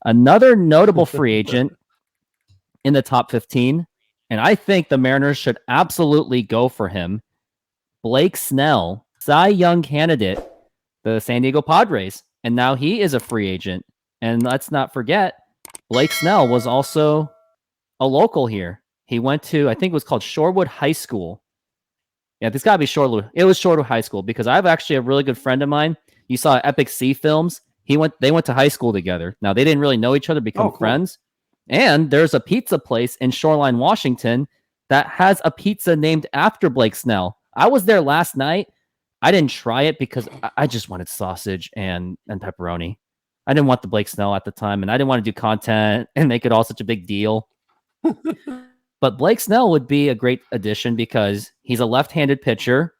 Another notable free agent in the top 15, and I think the Mariners should absolutely go for him. Blake Snell, Cy Young candidate, the San Diego Padres, and now he is a free agent. And let's not forget, Blake Snell was also a local here. He went to, I think it was called Shorewood High School. Yeah, this got to be Shorewood. It was Shorewood High School because I have actually a really good friend of mine. You saw Epic Sea Films. They went to high school together. Now they didn't really know each other, become friends. And there's a pizza place in Shoreline, Washington that has a pizza named after Blake Snell. I was there last night. I didn't try it because I just wanted sausage and pepperoni. I didn't want the Blake Snell at the time, and I didn't want to do content and make it all such a big deal. But Blake Snell would be a great addition because he's a left-handed pitcher.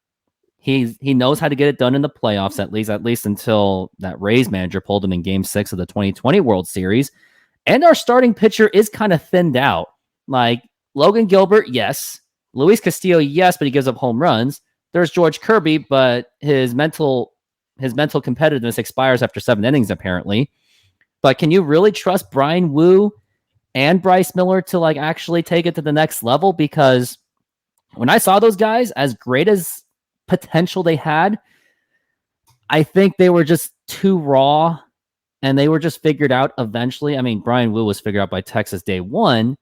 He knows how to get it done in the playoffs, at least until that Rays manager pulled him in Game 6 of the 2020 World Series. And our starting pitcher is kind of thinned out. Like Logan Gilbert, yes. Luis Castillo, yes, but he gives up home runs. There's George Kirby, but his mental competitiveness expires after 7 innings, apparently. But can you really trust Brian Wu and Bryce Miller to like actually take it to the next level? Because when I saw those guys, as great as potential they had, I think they were just too raw and they were just figured out eventually. I mean, Brian Wu was figured out by Texas day one,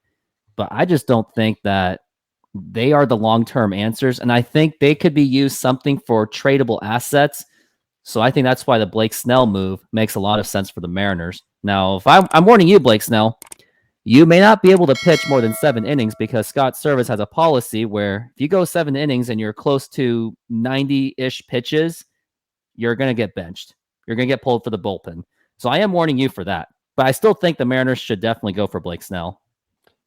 but I just don't think that they are the long-term answers. And I think they could be used something for tradable assets. So I think that's why the Blake Snell move makes a lot of sense for the Mariners. Now, if I'm warning you, Blake Snell, you may not be able to pitch more than 7 innings because Scott Service has a policy where if you go 7 innings and you're close to 90-ish pitches, you're going to get benched. You're going to get pulled for the bullpen. So I am warning you for that. But I still think the Mariners should definitely go for Blake Snell.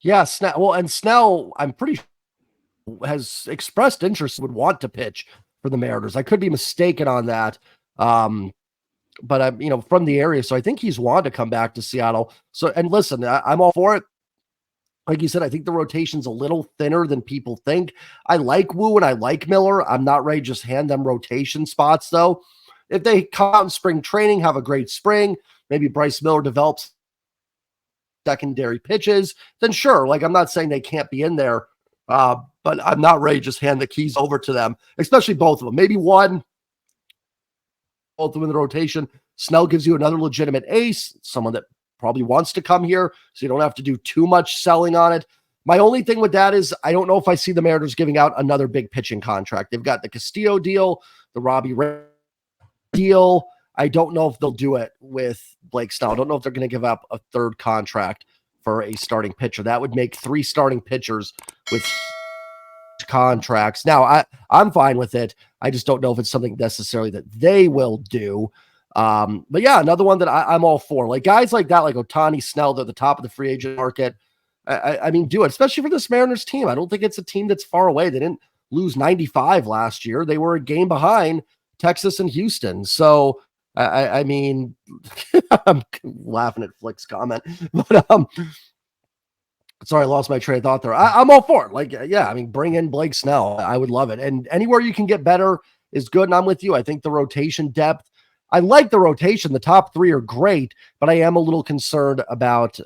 Yeah, Snell. Well, and Snell, I'm pretty sure, has expressed interest, would want to pitch for the Mariners. I could be mistaken on that. But I'm, from the area, so I think he's wanted to come back to Seattle. So, and listen, I'm all for it. Like you said, I think the rotation's a little thinner than people think. I like Wu and I like Miller. I'm not ready to just hand them rotation spots, though. If they come out in spring training, have a great spring, maybe Bryce Miller develops secondary pitches, then sure. Like, I'm not saying they can't be in there, but I'm not ready to just hand the keys over to them, especially both of them. Maybe one, both of them in the rotation. Snell gives you another legitimate ace, someone that probably wants to come here, so you don't have to do too much selling on it. My only thing with that is I don't know if I see the Mariners giving out another big pitching contract. They've got the Castillo deal, the Robbie Ray deal. I don't know if they'll do it with Blake Snell. I don't know if they're going to give up a third contract for a starting pitcher. That would make 3 starting pitchers with contracts. Now, I'm fine with it. I just don't know if it's something necessarily that they will do. But yeah, another one that I'm all for. Like guys like that, like Ohtani, Snell, they're the top of the free agent market. I mean, do it, especially for this Mariners team. I don't think it's a team that's far away. They didn't lose 95 last year. They were a game behind Texas and Houston. So, I mean, I'm laughing at Flick's comment, but sorry, I lost my train of thought there. I'm all for it. Like, yeah, I mean, bring in Blake Snell. I would love it. And anywhere you can get better is good. And I'm with you. I think the rotation depth, I like the rotation. The top 3 are great, but I am a little concerned about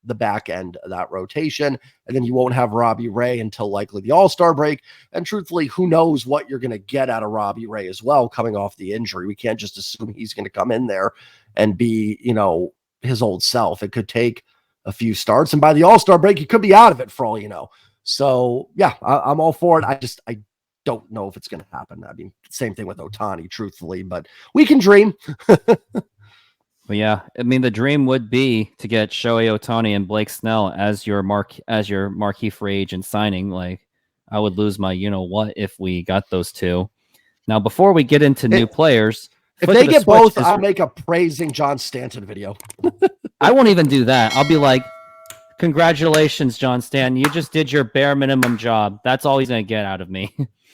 the back end of that rotation. And then you won't have Robbie Ray until likely the All-Star break. And truthfully, who knows what you're going to get out of Robbie Ray as well, coming off the injury. We can't just assume he's going to come in there and be, his old self. It could take a few starts, and by the All-Star break, he could be out of it for all you know. So yeah, I'm all for it. I don't know if it's going to happen. I mean, same thing with Ohtani, truthfully, but we can dream. But yeah, I mean, the dream would be to get Shohei Ohtani and Blake Snell as your marquee free agent signing. Like, I would lose my what if we got those two. Now, before we get into new players, if they get both, I'll make a praising John Stanton video. I won't even do that. I'll be like, congratulations, John Stanton. You just did your bare minimum job. That's all he's going to get out of me.